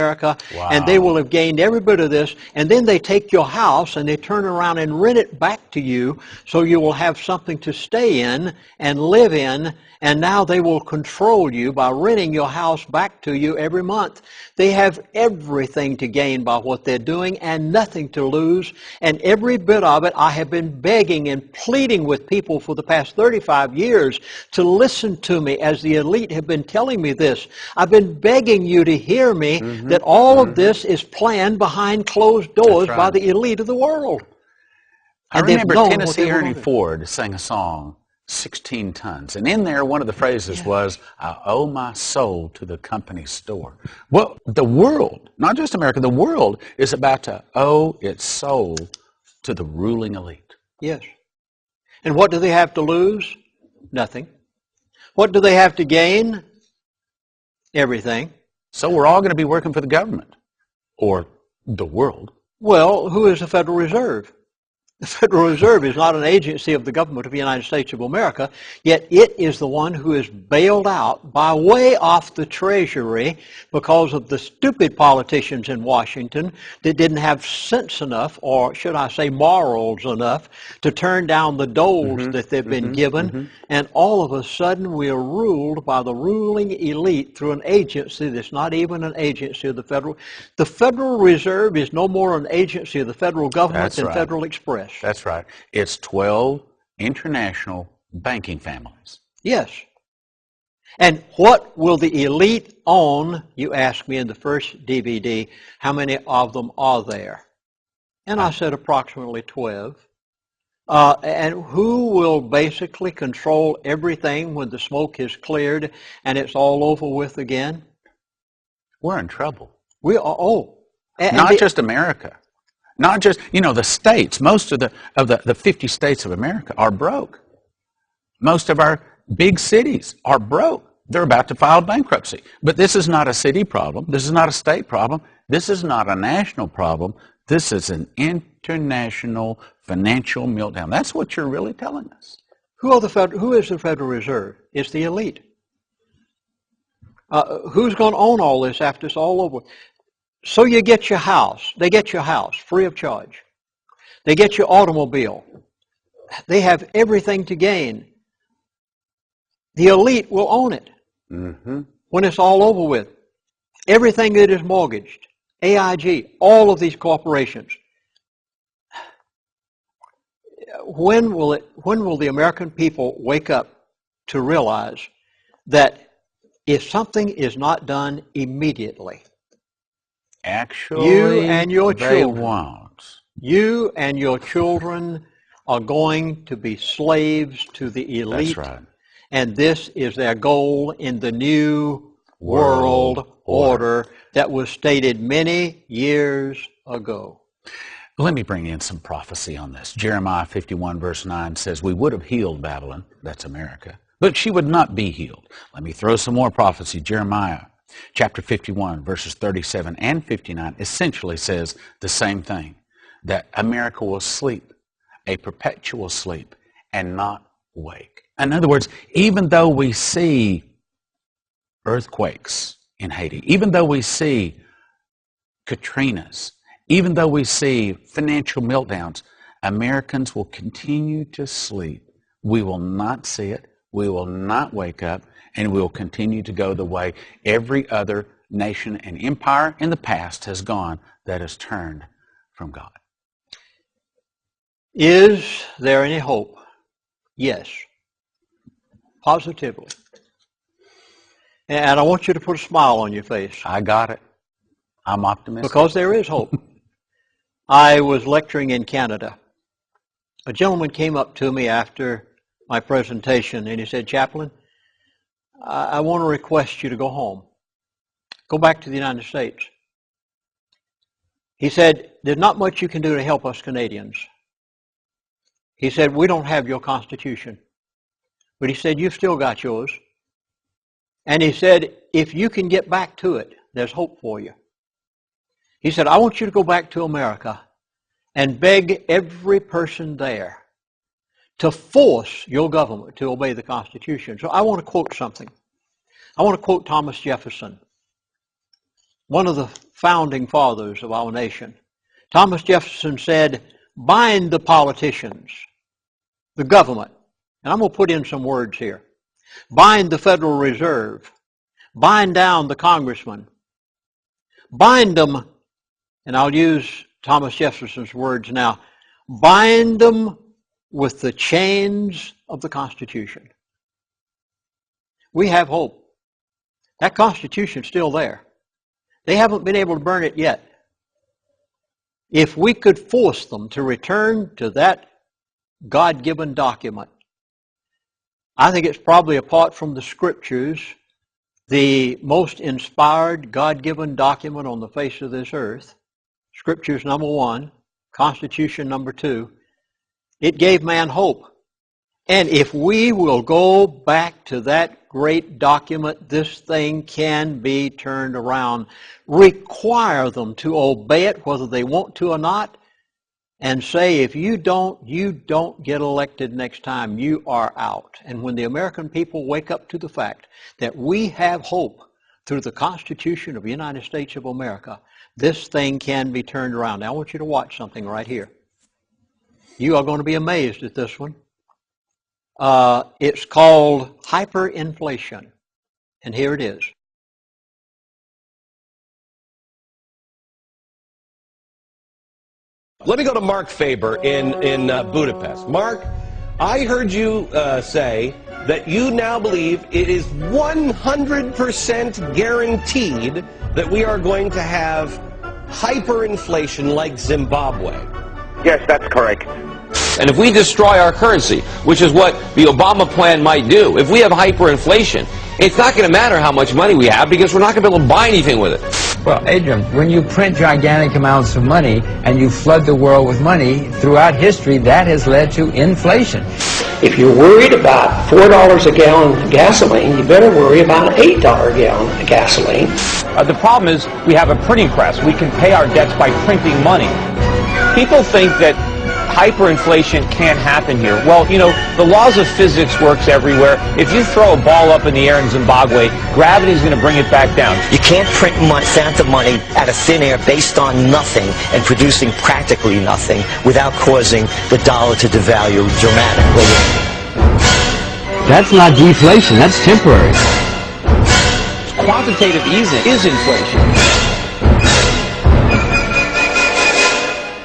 America, and they will have gained every bit of this, and then they take your house and they turn around and rent it back to you so you will have something to stay in and live in, and now they will control you by renting your house back to you every month. They have everything to gain by what they're doing and nothing to lose, and every bit of it. I have been begging and pleading with people for the past 35 years to listen to me as the elite have been telling me this. I've been begging you to hear me that all of this is planned behind closed doors by the elite of the world. I remember Tennessee Ernie Ford sang a song, 16 tons. And in there, one of the phrases was, I owe my soul to the company store. Well, the world, not just America, the world is about to owe its soul to the ruling elite. Yes. And what do they have to lose? Nothing. What do they have to gain? Everything. So we're all going to be working for the government or the world. Well, who is the Federal Reserve? The Federal Reserve is not an agency of the government of the United States of America, yet it is the one who is bailed out by way off the Treasury because of the stupid politicians in Washington that didn't have sense enough, or should I say morals enough, to turn down the doles that they've been given. And all of a sudden we are ruled by the ruling elite through an agency that's not even an agency of the Federal. The Federal Reserve is no more an agency of the federal government than Federal Express. That's right. It's 12 international banking families. Yes. And what will the elite own? You asked me in the first DVD, how many of them are there? And I said approximately 12. And who will basically control everything when the smoke is cleared and it's all over with again? We're in trouble. We are, not just America. Not just, the states. Most of the 50 states of America are broke. Most of our big cities are broke. They're about to file bankruptcy. But this is not a city problem. This is not a state problem. This is not a national problem. This is an international financial meltdown. That's what you're really telling us. Who is the Federal Reserve? It's the elite. Who's going to own all this after it's all over? So you get your house. They get your house free of charge. They get your automobile. They have everything to gain. The elite will own it when it's all over with. Everything that is mortgaged, AIG, all of these corporations. When will the American people wake up to realize that if something is not done immediately, actually, you and your children, won't. You and your children are going to be slaves to the elite. That's right. And this is their goal in the new world order that was stated many years ago. Let me bring in some prophecy on this. Jeremiah 51 verse 9 says, we would have healed Babylon, that's America, but she would not be healed. Let me throw some more prophecy. Jeremiah chapter 51 verses 37 and 59 essentially says the same thing, that America will sleep, a perpetual sleep, and not wake. In other words, even though we see earthquakes in Haiti, even though we see Katrinas, even though we see financial meltdowns, Americans will continue to sleep. We will not see it. We will not wake up, and we will continue to go the way every other nation and empire in the past has gone that has turned from God. Is there any hope? Yes. Positively. And I want you to put a smile on your face. I got it. I'm optimistic. Because there is hope. I was lecturing in Canada. A gentleman came up to me after my presentation and he said, Chaplain, I want to request you to go home. Go back to the United States. He said, there's not much you can do to help us Canadians. He said, we don't have your Constitution. But he said, you've still got yours. And he said, if you can get back to it, there's hope for you. He said, I want you to go back to America and beg every person there to force your government to obey the Constitution. So I want to quote something. I want to quote Thomas Jefferson, one of the founding fathers of our nation. Thomas Jefferson said, bind the politicians, the government, and I'm going to put in some words here. Bind the Federal Reserve, bind down the congressmen, bind them, and I'll use Thomas Jefferson's words now, bind them with the chains of the Constitution. We have hope. That Constitution's still there. They haven't been able to burn it yet. If we could force them to return to that God-given document, I think it's probably, apart from the Scriptures, the most inspired God-given document on the face of this earth. Scriptures number 1, Constitution number 2. It gave man hope. And if we will go back to that great document, this thing can be turned around. Require them to obey it whether they want to or not, and say, if you don't get elected next time, you are out. And when the American people wake up to the fact that we have hope through the Constitution of the United States of America, this thing can be turned around. Now I want you to watch something right here. You are going to be amazed at this one. It's called hyperinflation. And here it is. Let me go to Mark Faber in Budapest. Mark, I heard you say that you now believe it is 100% guaranteed that we are going to have hyperinflation like Zimbabwe. Yes, that's correct. And if we destroy our currency, which is what the Obama plan might do, if we have hyperinflation, it's not going to matter how much money we have because we're not going to be able to buy anything with it. Well, Adrian, when you print gigantic amounts of money and you flood the world with money, throughout history, that has led to inflation. If you're worried about $4 a gallon of gasoline, you better worry about an $8 a gallon of gasoline. The problem is we have a printing press. We can pay our debts by printing money. People think that hyperinflation can't happen here. Well, you know, the laws of physics works everywhere. If you throw a ball up in the air in Zimbabwe, gravity's going to bring it back down. You can't print phantom money out of thin air based on nothing and producing practically nothing without causing the dollar to devalue dramatically. That's not deflation, that's temporary. Quantitative easing is inflation.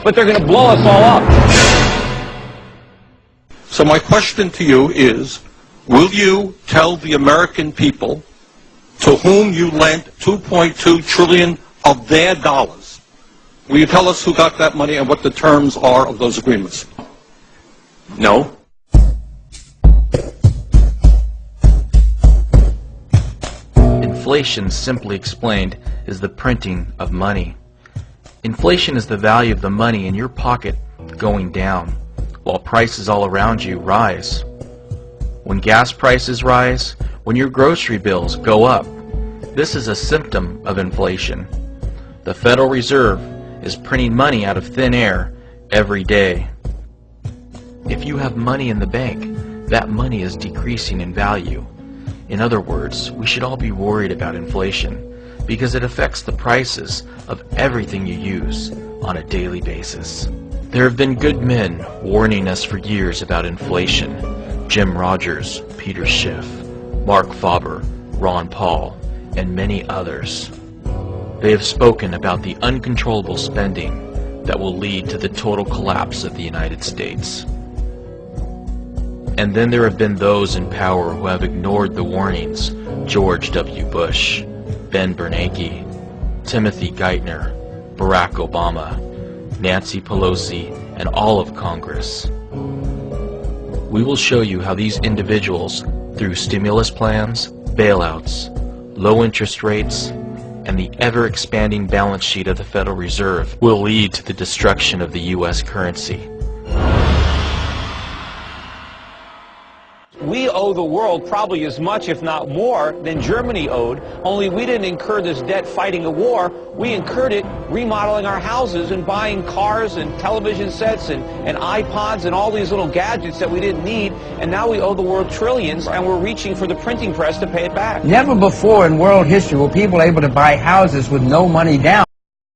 But they're going to blow us all up. So my question to you is, will you tell the American people to whom you lent $2.2 trillion of their dollars, will you tell us who got that money and what the terms are of those agreements? No. Inflation, simply explained, is the printing of money. Inflation is the value of the money in your pocket going down, while prices all around you rise. When gas prices rise, when your grocery bills go up, this is a symptom of inflation. The Federal Reserve is printing money out of thin air every day. If you have money in the bank, that money is decreasing in value. In other words, we should all be worried about inflation, because it affects the prices of everything you use on a daily basis. There have been good men warning us for years about inflation. Jim Rogers, Peter Schiff, Mark Faber, Ron Paul, and many others. They have spoken about the uncontrollable spending that will lead to the total collapse of the United States. And then there have been those in power who have ignored the warnings. George W. Bush, Ben Bernanke, Timothy Geithner, Barack Obama, Nancy Pelosi, and all of Congress. We will show you how these individuals, through stimulus plans, bailouts, low interest rates, and the ever-expanding balance sheet of the Federal Reserve, will lead to the destruction of the U.S. currency. We owe the world probably as much, if not more, than Germany owed, only we didn't incur this debt fighting a war. We incurred it remodeling our houses and buying cars and television sets and iPods and all these little gadgets that we didn't need, and now we owe the world trillions, and we're reaching for the printing press to pay it back. Never before in world history were people able to buy houses with no money down.